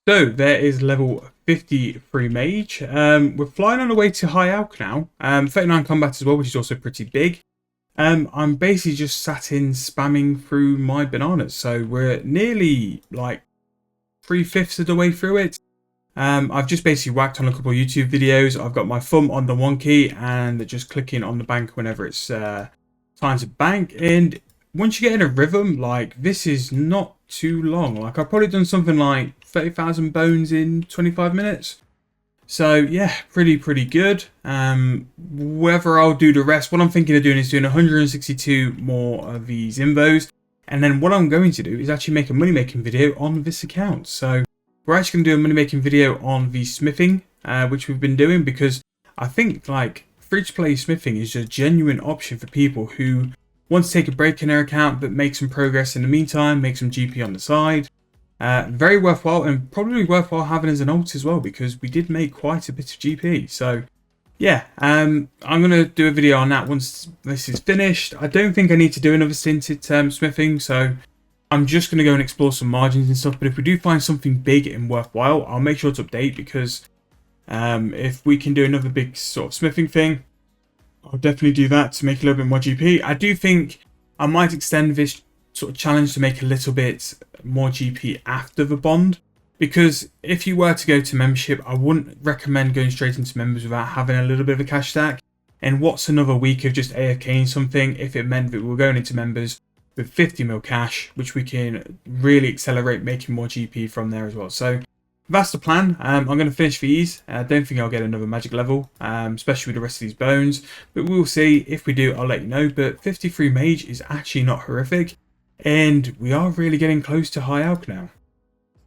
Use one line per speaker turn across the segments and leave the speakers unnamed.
So there is level 53 mage. We're flying on the way to high alch now. 39 combat as well, which is also pretty big. I'm basically just sat in spamming through my bananas. So we're nearly like 3/5 of the way through it. I've just basically whacked on a couple of YouTube videos. I've got my thumb on the one key and just clicking on the bank whenever it's time to bank. And once you get in a rhythm, like, this is not too long. Like, I've probably done something like 30,000 bones in 25 minutes. So yeah, pretty good. Whether I'll do the rest, what I'm thinking of doing is doing 162 more of these invos. And then what I'm going to do is actually make a money making video on this account. So we're actually going to do a money making video on the smithing, which we've been doing, because I think like free to play smithing is a genuine option for people who want to take a break in their account but make some progress in the meantime, make some GP on the side. Very worthwhile, and probably worthwhile having as an alt as well, because we did make quite a bit of GP. So yeah, I'm going to do a video on that once this is finished. I don't think I need to do another stint at smithing, so I'm just going to go and explore some margins and stuff. But if we do find something big and worthwhile, I'll make sure to update, because if we can do another big sort of smithing thing, I'll definitely do that to make a little bit more GP. I do think I might extend this sort of challenge to make a little bit more GP after the bond, because if you were to go to membership, I wouldn't recommend going straight into members without having a little bit of a cash stack. And what's another week of just AFKing something if it meant that we were going into members with 50 mil cash, which we can really accelerate making more GP from there as well. So that's the plan. I'm going to finish these. I don't think I'll get another magic level, especially with the rest of these bones, but we'll see. If we do, I'll let you know. But 53 mage is actually not horrific, and we are really getting close to high alch now.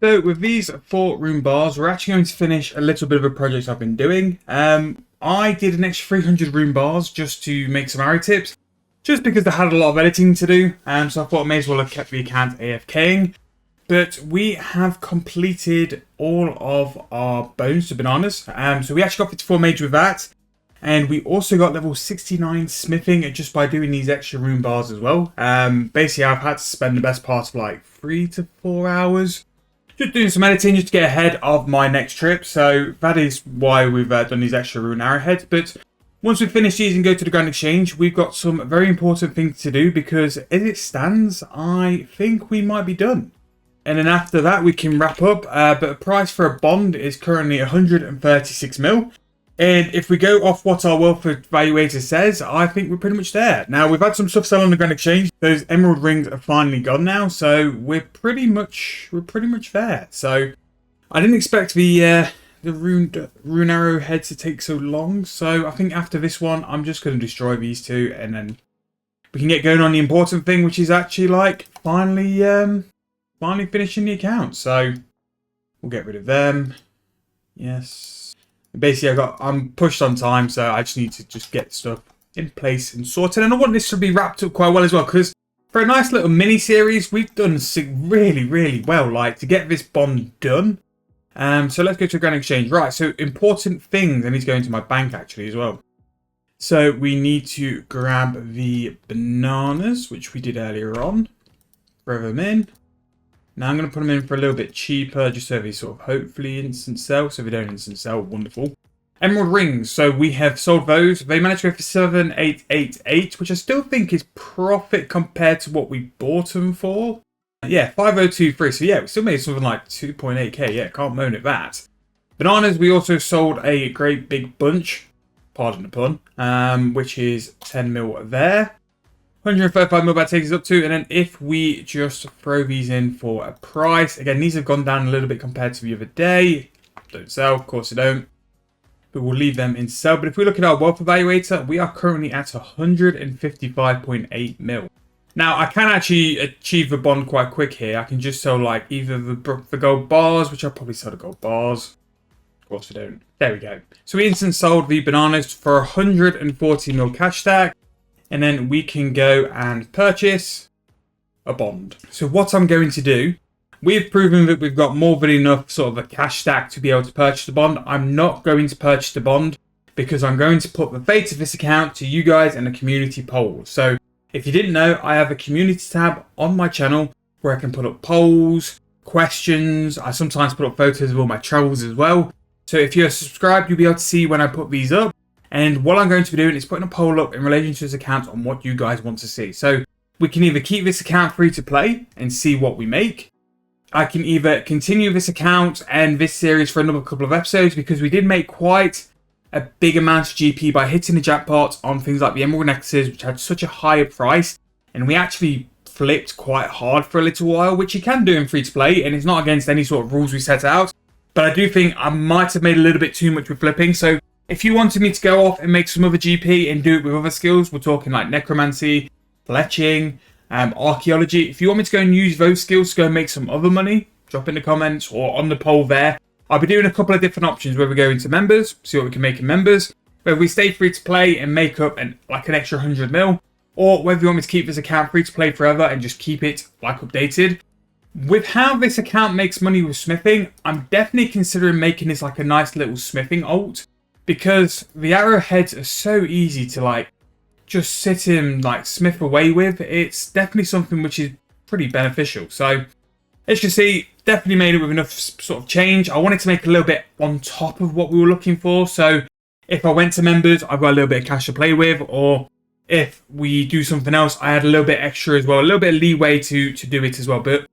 So with these 4 rune bars, we're actually going to finish a little bit of a project I've been doing. I did an extra 300 rune bars just to make some arrow tips, just because I had a lot of editing to do, so I thought I may as well have kept the account AFKing. But we have completed all of our bones to bananas. So we actually got 54 mage with that. And we also got level 69 smithing just by doing these extra rune bars as well. Basically, I've had to spend the best part of like 3 to 4 hours just doing some editing just to get ahead of my next trip. So that is why we've done these extra rune arrowheads. But once we finish these and go to the Grand Exchange, we've got some very important things to do, because as it stands, I think we might be done. And then after that, we can wrap up. But the price for a bond is currently 136 mil. And if we go off what our wealth evaluator says, I think we're pretty much there. Now, we've had some stuff sell on the Grand Exchange. Those emerald rings are finally gone now, so we're pretty much there. So I didn't expect the rune arrowhead to take so long. So I think after this one, I'm just going to destroy these 2, and then we can get going on the important thing, which is actually like finally finishing the account. So we'll get rid of them. Yes. Basically, I'm pushed on time, so I just need to just get stuff in place and sorted. And I want this to be wrapped up quite well as well, because for a nice little mini series, we've done really well, like, to get this bond done. So let's go to Grand Exchange. Right, so important things. I need to go into my bank actually as well. So we need to grab the bananas, which we did earlier on. Throw them in. Now I'm going to put them in for a little bit cheaper, just so they sort of hopefully instant sell. So if we don't instant sell, wonderful. Emerald rings. So we have sold those. They managed to go for 7,888, which I still think is profit compared to what we bought them for. Yeah, 5,023. So yeah, we still made something like 2.8k. Yeah, can't moan at that. Bananas, we also sold a great big bunch. Pardon the pun. Which is 10 mil there. 135 mil that takes us up to, and then if we just throw these in for a price, again, these have gone down a little bit compared to the other day. Don't sell, of course they don't, but we'll leave them in sell. But if we look at our wealth evaluator, we are currently at 155.8 mil. Now, I can actually achieve the bond quite quick here. I can just sell like either the gold bars, which I'll probably sell the gold bars. Of course we don't. There we go. So we instant sold the bananas for 140 mil cash stack. And then we can go and purchase a bond. So what I'm going to do, we've proven that we've got more than enough sort of a cash stack to be able to purchase the bond. I'm not going to purchase the bond because I'm going to put the fate of this account to you guys in a community poll. So if you didn't know, I have a community tab on my channel where I can put up polls, questions. I sometimes put up photos of all my travels as well. So if you're subscribed, you'll be able to see when I put these up. And what I'm going to be doing is putting a poll up in relation to this account on what you guys want to see. So we can either keep this account free to play and see what we make. I can either continue this account and this series for another couple of episodes, because we did make quite a big amount of GP by hitting the jackpot on things like the emerald necklaces, which had such a higher price. And we actually flipped quite hard for a little while, which you can do in free to play, and it's not against any sort of rules we set out. But I do think I might have made a little bit too much with flipping. So if you wanted me to go off and make some other GP and do it with other skills, we're talking like necromancy, fletching, archaeology. If you want me to go and use those skills to go and make some other money, drop in the comments or on the poll there. I'll be doing a couple of different options where we go into members, see what we can make in members, whether we stay free to play and make up like an extra 100 mil, or whether you want me to keep this account free to play forever and just keep it like updated. With how this account makes money with smithing, I'm definitely considering making this like a nice little smithing alt, because the arrowheads are so easy to like just sit and like smith away with. It's definitely something which is pretty beneficial. So as you see, definitely made it with enough sort of change. I wanted to make a little bit on top of what we were looking for. So if I went to members, I've got a little bit of cash to play with, or if we do something else, I had a little bit extra as well, a little bit of leeway to do it as well. But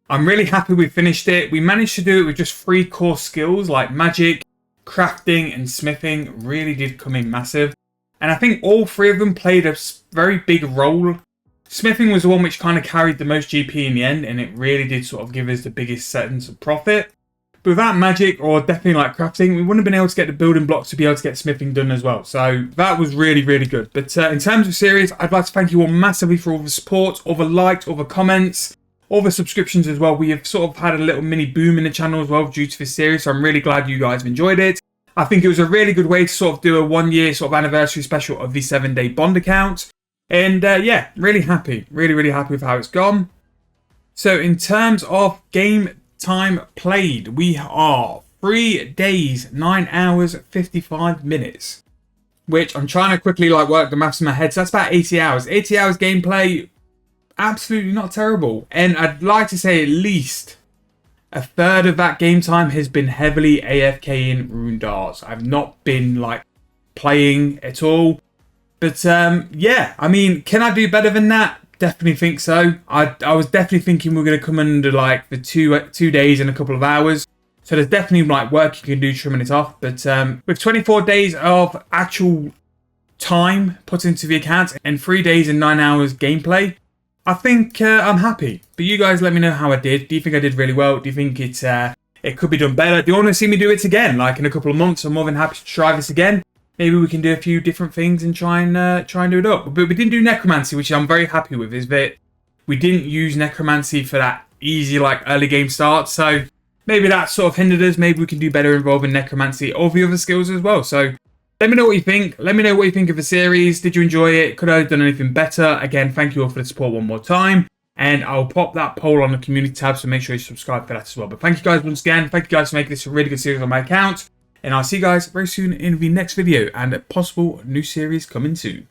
I'm really happy we finished it. We managed to do it with just 3 core skills like magic, crafting and smithing really did come in massive. And I think all 3 of them played a very big role. Smithing was the one which kind of carried the most GP in the end, and it really did sort of give us the biggest sense of profit. But without magic, or definitely like crafting, we wouldn't have been able to get the building blocks to be able to get smithing done as well. So that was really, really good. But in terms of series, I'd like to thank you all massively for all the support, all the likes, all the comments, all the subscriptions as well. We have sort of had a little mini boom in the channel as well due to this series. So I'm really glad you guys have enjoyed it. I think it was a really good way to sort of do a 1 year sort of anniversary special of the 7-day bond account. And yeah, really happy. Really, really happy with how it's gone. So in terms of game time played, we are 3 days, 9 hours, 55 minutes. Which I'm trying to quickly like work the maths in my head. So that's about 80 hours. 80 hours gameplay, absolutely not terrible. And I'd like to say at least a third of that game time has been heavily AFK in Rune Darts. I've not been like playing at all. But yeah, I mean, can I do better than that? Definitely think so. I was definitely thinking we're going to come under like the two days and a couple of hours. So there's definitely like work you can do trimming it off. But with 24 days of actual time put into the account and 3 days and 9 hours gameplay, I think I'm happy. But you guys let me know how I did. Do you think I did really well? Do you think it could be done better? Do you want to see me do it again? Like in a couple of months, I'm more than happy to try this again. Maybe we can do a few different things and try and do it up. But we didn't do necromancy, which I'm very happy with, is that we didn't use necromancy for that easy like early game start. So maybe that sort of hindered us. Maybe we can do better involving necromancy or the other skills as well. So let me know what you think. Let me know what you think of the series. Did you enjoy it? Could I have done anything better? Again, thank you all for the support one more time. And I'll pop that poll on the community tab, so make sure you subscribe for that as well. But thank you guys once again. Thank you guys for making this a really good series on my account. And I'll see you guys very soon in the next video and a possible new series coming soon.